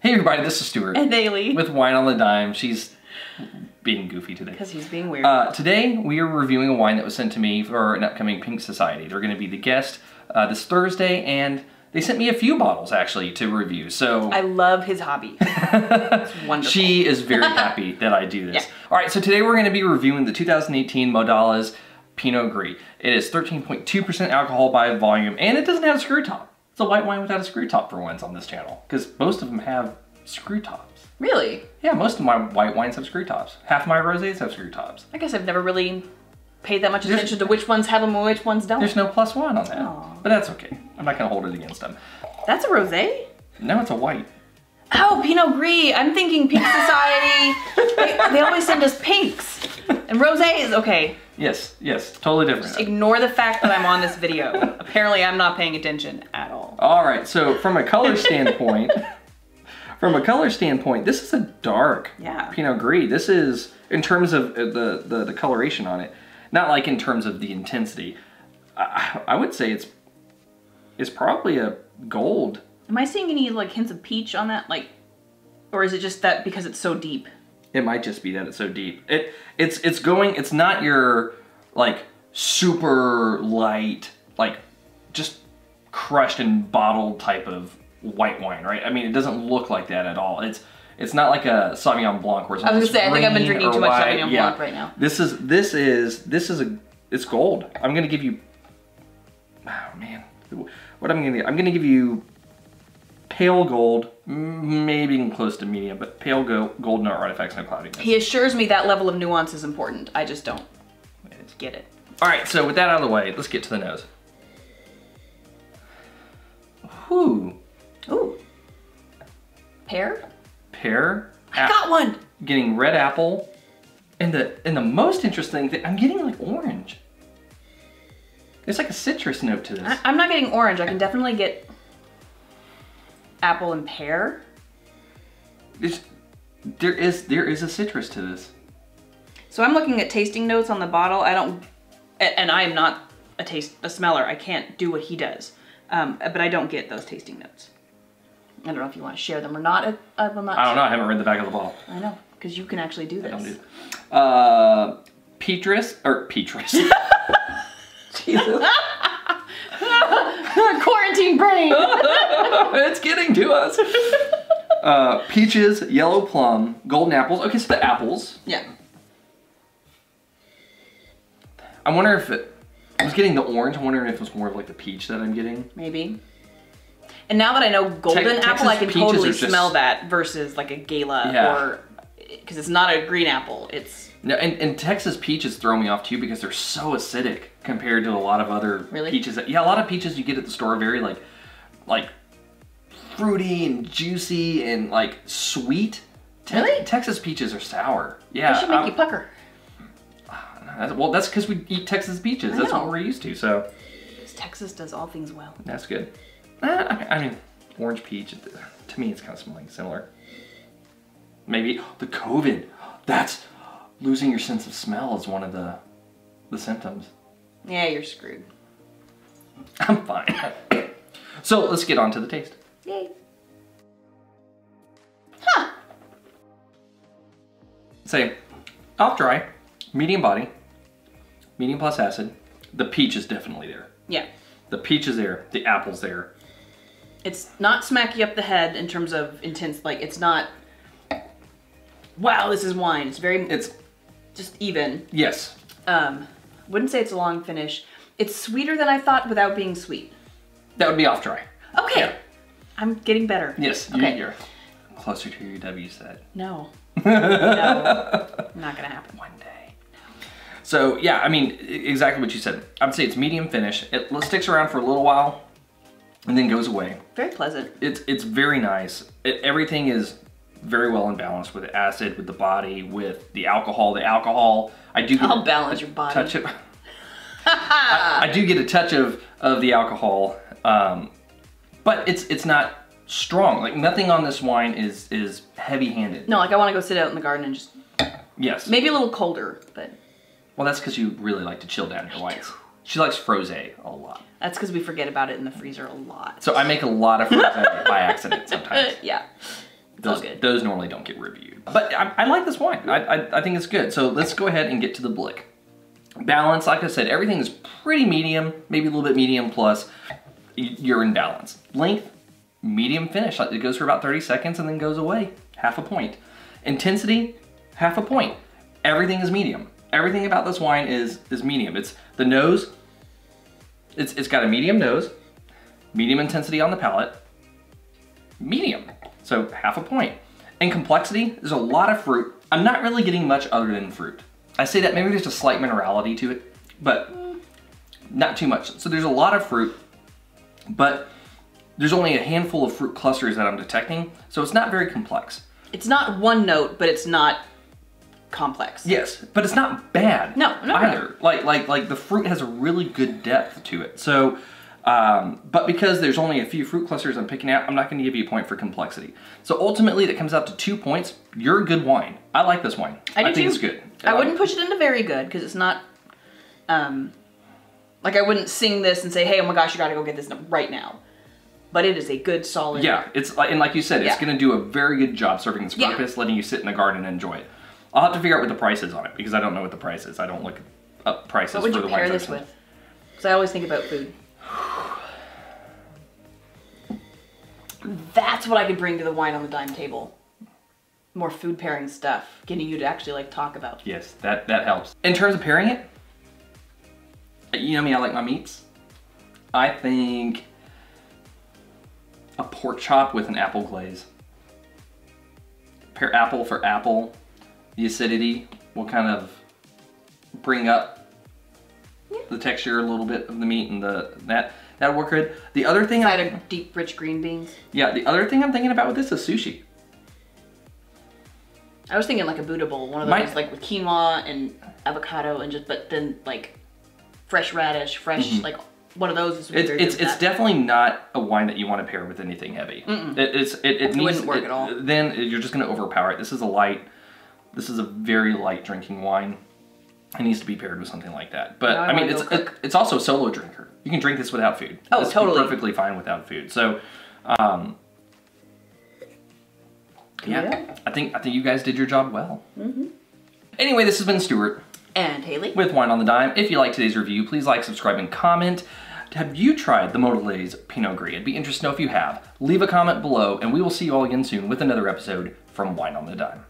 Hey everybody, this is Stuart. And Haley. With Wine on the Dime. She's being goofy today. Because he's being weird. Today we are reviewing a wine that was sent to me for an upcoming Pink Society. They're going to be the guest this Thursday, and they sent me a few bottles actually to review. So I love his hobby. It's wonderful. She is very happy that I do this. Yeah. All right, so today we're going to be reviewing the 2018 Modales Pinot Gris. It is 13.2% alcohol by volume, and it doesn't have a screw top. It's a white wine without a screw top for once on this channel, because most of them have screw tops. Really? Yeah, most of my white wines have screw tops. Half of my rosés have screw tops. I guess I've never really paid that much attention to which ones have them and which ones don't. There's no +1 on that. Aww. But that's okay. I'm not going to hold it against them. That's a rosé? No, it's a white. Oh, Pinot Gris. I'm thinking Pink Society. they always send us pinks. And rosés, okay. Yes, totally different. Just ignore the fact that I'm on this video. Apparently I'm not paying attention at all. All right, so from a color standpoint, this is a dark Pinot Gris. This is, in terms of the coloration on it, not like in terms of the intensity. I would say it's probably a gold. Am I seeing any like hints of peach on that? Like, or is it just that because it's so deep? It might just be that it's so deep. It's not your like super light, like just crushed and bottled type of white wine, right? I mean, it doesn't look like that at all. It's not like a Sauvignon Blanc where it's I was gonna say, I think I've been drinking too much Sauvignon yeah. Blanc right now. It's gold. I'm gonna give you, oh man, what I'm gonna give you pale gold, maybe even close to medium, but pale gold, no artifacts, no cloudiness. He assures me that level of nuance is important. I just don't get it. All right, so with that out of the way, let's get to the nose. Whew. Ooh. Pear? Pear. I got one! Getting red apple. And the most interesting thing, I'm getting like orange. There's like a citrus note to this. I'm not getting orange. I can definitely get apple and pear. There is a citrus to this. So I'm looking at tasting notes on the bottle. And I am not a smeller. I can't do what he does. But I don't get those tasting notes. I don't know if you want to share them or not. I will not. I don't know. I haven't read the back of the bottle. I know, because you can actually do this. I don't do Petrus. Jesus. Quarantine brain. It's getting to us. Peaches, yellow plum, golden apples. Okay, so the apples. Yeah. I wonder if I was getting the orange. I'm wondering if it was more of like the peach that I'm getting. Maybe. And now that I know golden apple, I can totally smell that versus like a gala or, because it's not a green apple. It's no, and Texas peaches throw me off too because they're so acidic compared to a lot of other peaches. Yeah, a lot of peaches you get at the store are very like fruity and juicy and like sweet. Really? Texas peaches are sour. Yeah. They should make you pucker. Well, that's because we eat Texas peaches. That's what we're used to. So. Because Texas does all things well. That's good. I mean, orange peach. To me, it's kind of smelling similar. Maybe the COVID. That's losing your sense of smell is one of the symptoms. Yeah, you're screwed. I'm fine. So let's get on to the taste. Yay. Huh. Say, off dry, medium body, medium plus acid. The peach is definitely there. Yeah. The peach is there. The apple's there. It's not smack you up the head in terms of intense. Like, it's not, wow, this is wine. It's just even. Yes. Wouldn't say it's a long finish. It's sweeter than I thought without being sweet. That would be off dry. Okay. Yeah. I'm getting better. Yes, okay. You're closer to your W set. No. No. Not gonna happen. One day. No. So yeah, I mean, exactly what you said. I would say it's medium finish. It sticks around for a little while and then goes away. Very pleasant. It's very nice. Everything is very well in balance with the acid, with the body, with the alcohol. The alcohol, I do get I'll balance your body. Touch of, I do get a touch of the alcohol, but it's not strong. Like nothing on this wine is heavy-handed. No, like I want to go sit out in the garden and just. Yes. Maybe a little colder, but. Well, that's because you really like to chill down your whites. She likes frosé a lot. That's because we forget about it in the freezer a lot. So I make a lot of frosé by accident sometimes. Yeah. Those normally don't get reviewed. But I like this wine. I think it's good. So let's go ahead and get to the blick. Balance, like I said, everything is pretty medium, maybe a little bit medium plus. You're in balance. Length, medium finish. It goes for about 30 seconds and then goes away. Half a point. Intensity, half a point. Everything is medium. Everything about this wine is medium. It's the nose. It's got a medium nose, medium intensity on the palate, medium. So half a point. And complexity, there's a lot of fruit. I'm not really getting much other than fruit. I say that maybe there's a slight minerality to it, but not too much. So there's a lot of fruit, but there's only a handful of fruit clusters that I'm detecting, so it's not very complex. It's not one note, but it's not complex. Yes, but it's not bad either. No. Like the fruit has a really good depth to it. So, but because there's only a few fruit clusters I'm picking out, I'm not going to give you a point for complexity. So ultimately, that comes out to 2 points. You're a good wine. I like this wine. I think it's good. I wouldn't push it into very good because it's not. Like I wouldn't sing this and say, "Hey, oh my gosh, you got to go get this right now." But it is a good, solid. Yeah, it's and like you said, it's going to do a very good job serving its purpose, letting you sit in the garden and enjoy it. I'll have to figure out what the price is on it because I don't know what the price is. I don't look up prices for the wines. What would you pair this with? Because I always think about food. That's what I could bring to the wine on the dime table. More food pairing stuff, getting you to actually like talk about. Yes, that helps. In terms of pairing it, you know me, I like my meats. I think a pork chop with an apple glaze. Pair apple for apple. The acidity will kind of bring up the texture a little bit of the meat and that'll work good. The other thing Side of deep, rich green beans. Yeah, the other thing I'm thinking about with this is sushi. I was thinking like a Buddha bowl, one of those like with quinoa and avocado and but then like fresh radish, like one of those. It's definitely not a wine that you want to pair with anything heavy. It wouldn't work at all. Then you're just going to overpower it. This is a very light drinking wine. It needs to be paired with something like that. But I mean, it's also a solo drinker. You can drink this without food. Oh, it's totally. Perfectly fine without food. So, yeah, I think you guys did your job well. Anyway, this has been Stuart and Haley with Wine on the Dime. If you liked today's review, please like, subscribe, and comment. Have you tried the Modales Pinot Gris? I'd be interested to know if you have. Leave a comment below, and we will see you all again soon with another episode from Wine on the Dime.